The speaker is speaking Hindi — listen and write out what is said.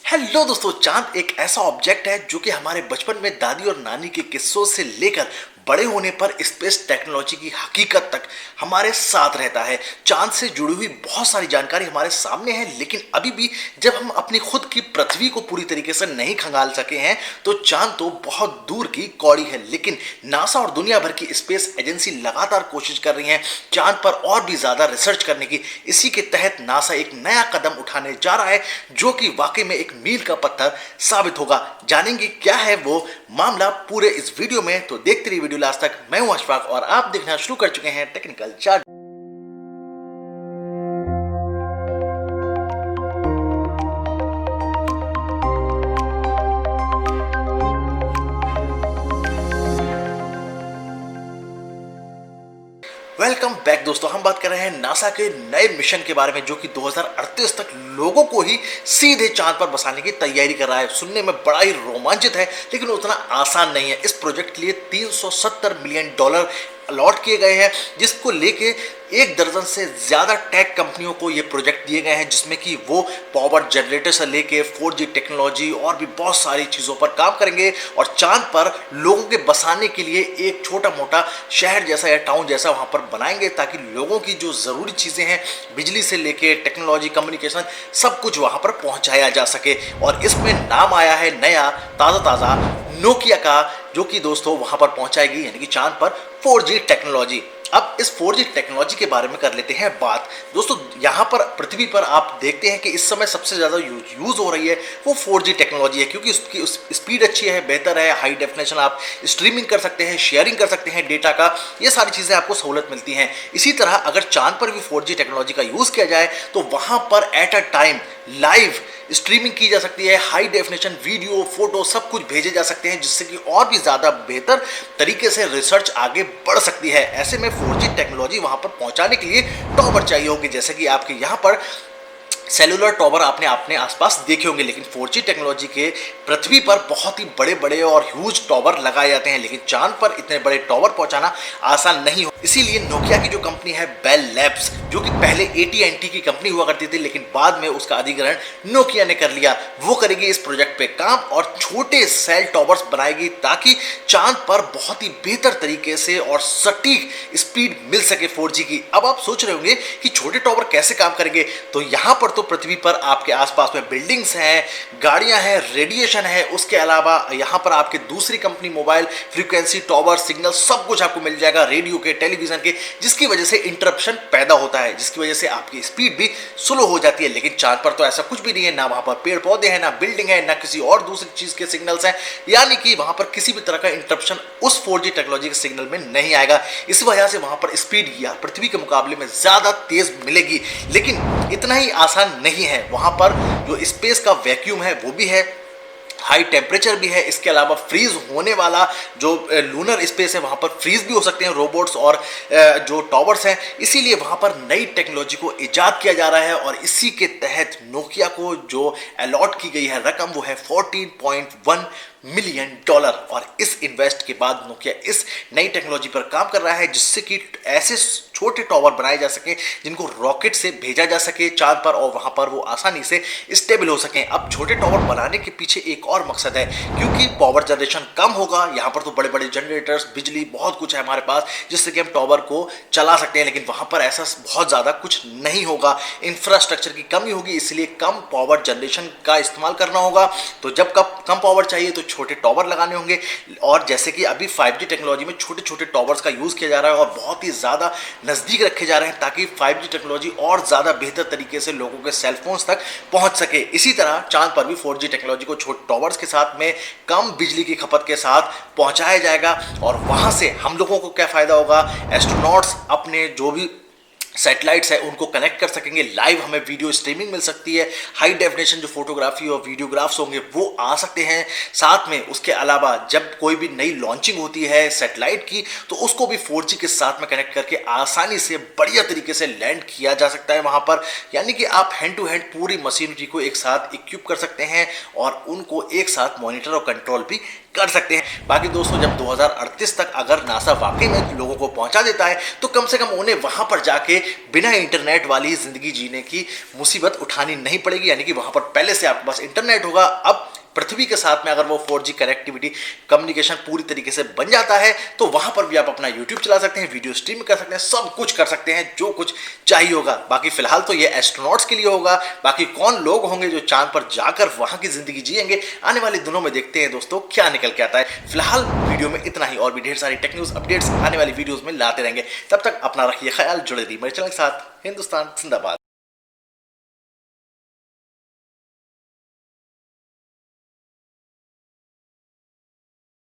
हेलो दोस्तों, चांद एक ऐसा ऑब्जेक्ट है जो कि हमारे बचपन में दादी और नानी के किस्सों से लेकर बड़े होने पर स्पेस टेक्नोलॉजी की हकीकत तक हमारे साथ रहता है। चांद से जुड़ी हुई बहुत सारी जानकारी हमारे सामने है, लेकिन अभी भी जब हम अपनी खुद की पृथ्वी को पूरी तरीके से नहीं खंगाल सके हैं तो चांद तो बहुत दूर की कौड़ी है। लेकिन नासा और दुनिया भर की स्पेस एजेंसी लगातार कोशिश कर रही हैं चांद पर और भी ज्यादा रिसर्च करने की। इसी के तहत नासा एक नया कदम उठाने जा रहा है जो कि वाकई में एक मील का पत्थर साबित होगा। जानेंगे क्या है वो मामला पूरे इस वीडियो में, तो देखते रहिए वीडियो लास्ट तक। मैं हूं अशफाक और आप देखना शुरू कर चुके हैं टेक्निकल चार्ट। वेलकम बैक दोस्तों, हम बात कर रहे हैं नासा के नए मिशन के बारे में जो कि 2038 तक लोगों को ही सीधे चांद पर बसाने की तैयारी कर रहा है। सुनने में बड़ा ही रोमांचित है, लेकिन उतना आसान नहीं है। इस प्रोजेक्ट के लिए $370 मिलियन अलॉट किए गए हैं, जिसको लेके 1 दर्जन से ज्यादा टेक कंपनियों को ये प्रोजेक्ट दिए गए हैं, जिसमें कि वो पावर जनरेटर से लेके 4G टेक्नोलॉजी और भी बहुत सारी चीज़ों पर काम करेंगे और चांद पर लोगों के बसाने के लिए एक छोटा मोटा शहर जैसा या टाउन जैसा वहाँ पर बनाएंगे, ताकि लोगों की जो ज़रूरी चीज़ें हैं बिजली से लेके टेक्नोलॉजी, कम्युनिकेशन, सब कुछ वहाँ पर पहुँचाया जा सके। और इसमें नाम आया है नया ताज़ा नोकिया का, जो कि दोस्तों वहाँ पर पहुँचाएगी यानी कि चांद पर 4G टेक्नोलॉजी। अब इस 4G टेक्नोलॉजी के बारे में कर लेते हैं बात। दोस्तों यहाँ पर पृथ्वी पर आप देखते हैं कि इस समय सबसे ज़्यादा यूज़ हो रही है वो 4G टेक्नोलॉजी है, क्योंकि उसकी स्पीड अच्छी है, बेहतर है, हाई डेफिनेशन, आप स्ट्रीमिंग कर सकते हैं, शेयरिंग कर सकते हैं डेटा का, ये सारी चीज़ें आपको सहूलत मिलती हैं। इसी तरह अगर चांद पर भी 4G टेक्नोलॉजी का यूज़ किया जाए तो वहाँ पर at a time live streaming की जा सकती है, हाई डेफिनेशन वीडियो, फोटो सब कुछ भेजे जा सकते हैं, जिससे कि और भी ज़्यादा बेहतर तरीके से रिसर्च आगे बढ़ सकती है। ऐसे में 4G टेक्नोलॉजी वहाँ पर पहुँचाने के लिए टॉवर चाहिए होगी, जैसे कि आपके यहाँ पर सेलुलर टॉवर आपने अपने आसपास देखे होंगे। लेकिन 4G टेक्नोलॉजी के पृथ्वी पर बहुत ही बड़े बड़े और ह्यूज टॉवर लगाए जाते हैं, लेकिन चांद पर इतने बड़े टॉवर पहुंचाना आसान नहीं हो। इसीलिए नोकिया की जो कंपनी है बेल लैब्स, जो कि पहले AT&T की कंपनी हुआ करती थी लेकिन बाद में उसका अधिग्रहण नोकिया ने कर लिया, वो करेगी इस प्रोजेक्ट पे काम और छोटे सेल टॉवर्स बनाएगी, ताकि चांद पर बहुत ही बेहतर तरीके से और सटीक स्पीड मिल सके 4G की। अब आप सोच रहे होंगे कि छोटे टॉवर कैसे काम करेंगे, तो यहाँ पर तो पृथ्वी पर आपके आसपास में बिल्डिंग्स हैं, गाड़ियां हैं, रेडिएशन है, उसके अलावा यहाँ पर आपके दूसरी company mobile frequency, tower, signal सब कुछ आपको मिल जाएगा, रेडियो के, टेलीविजन के, जिसकी वजह से इंटरप्शन पैदा होता है, जिसकी वजह से आपकी स्पीड भी स्लो हो जाती है। लेकिन चांद पर तो ऐसा कुछ भी नहीं है, ना वहां पर पेड़ पौधे हैं, ना बिल्डिंग है, ना किसी और दूसरी चीज के सिग्नल्स हैं, यानी कि वहां पर किसी भी तरह का इंटरप्शन उस 4G टेक्नोलॉजी के सिग्नल में नहीं आएगा। इस वजह से वहां पर स्पीड या पृथ्वी के मुकाबले में ज्यादा तेज मिलेगी। लेकिन इतना ही आसान नहीं है, वहां पर जो स्पेस का वैक्यूम है वो भी है, हाई टेम्परेचर भी है, इसके अलावा फ्रीज होने वाला जो लूनर स्पेस है वहाँ पर फ्रीज भी हो सकते हैं रोबोट्स और जो टॉवर्स हैं। इसीलिए वहाँ पर नई टेक्नोलॉजी को इजाद किया जा रहा है और इसी के तहत नोकिया को जो अलॉट की गई है रकम वो है $14.1 मिलियन। और इस इन्वेस्ट के बाद नोकिया इस नई टेक्नोलॉजी पर काम कर रहा है, जिससे कि ऐसे छोटे टॉवर बनाए जा सके जिनको रॉकेट से भेजा जा सके चांद पर और वहां पर वो आसानी से स्टेबल हो सकें। अब छोटे टॉवर बनाने के पीछे एक और मकसद है, क्योंकि पावर जनरेशन कम होगा, यहाँ पर तो बड़े बड़े जनरेटर्स, बिजली, बहुत कुछ है हमारे पास जिससे कि हम टॉवर को चला सकते हैं, लेकिन वहां पर ऐसा बहुत ज़्यादा कुछ नहीं होगा, इंफ्रास्ट्रक्चर की कमी होगी, इसलिए कम पावर जनरेशन का इस्तेमाल करना होगा। तो जब कम पावर चाहिए तो छोटे टॉवर लगाने होंगे, और जैसे कि अभी 5G टेक्नोलॉजी में छोटे छोटे टॉवर्स का यूज़ किया जा रहा है और बहुत ही ज़्यादा नज़दीक रखे जा रहे हैं, ताकि 5G टेक्नोलॉजी और ज़्यादा बेहतर तरीके से लोगों के सेलफोन्स तक पहुंच सके। इसी तरह चांद पर भी 4G टेक्नोलॉजी को छोटे टॉवर्स के साथ में कम बिजली की खपत के साथ पहुंचाया जाएगा और वहां से हम लोगों को क्या फ़ायदा होगा, एस्ट्रोनॉट्स अपने जो भी सैटेलाइट्स है उनको कनेक्ट कर सकेंगे, लाइव हमें वीडियो स्ट्रीमिंग मिल सकती है, हाई डेफिनेशन जो फोटोग्राफी और वीडियोग्राफ्स होंगे वो आ सकते हैं साथ में। उसके अलावा जब कोई भी नई लॉन्चिंग होती है सैटेलाइट की तो उसको भी 4G के साथ में कनेक्ट करके आसानी से बढ़िया तरीके से लैंड किया जा सकता है वहाँ पर, यानी कि आप हैंड टू हैंड पूरी मशीनरी को एक साथ इक्विप कर सकते हैं और उनको एक साथ मॉनिटर और कंट्रोल भी कर सकते हैं। बाकी दोस्तों जब 2038 तक अगर नासा वाकई में लोगों को पहुंचा देता है तो कम से कम उन्हें वहां पर जाके बिना इंटरनेट वाली जिंदगी जीने की मुसीबत उठानी नहीं पड़ेगी, यानी कि वहां पर पहले से आपके पास इंटरनेट होगा। अब पृथ्वी के साथ में अगर वो 4G कनेक्टिविटी कम्युनिकेशन पूरी तरीके से बन जाता है तो वहां पर भी आप अपना YouTube चला सकते हैं, वीडियो स्ट्रीम कर सकते हैं, सब कुछ कर सकते हैं जो कुछ चाहिए होगा। बाकी फिलहाल तो ये एस्ट्रोनॉट्स के लिए होगा, बाकी कौन लोग होंगे जो चांद पर जाकर वहां की जिंदगी जिएंगे, आने वाले दिनों में देखते हैं दोस्तों क्या निकल के आता है। फिलहाल वीडियो में इतना ही, और भी ढेर सारी टेक न्यूज अपडेट्स आने वाली वीडियोस में लाते रहेंगे। तब तक अपना रखिए ख्याल, जुड़े रहिए मेरे चैनल के साथ। हिंदुस्तान जिंदाबाद।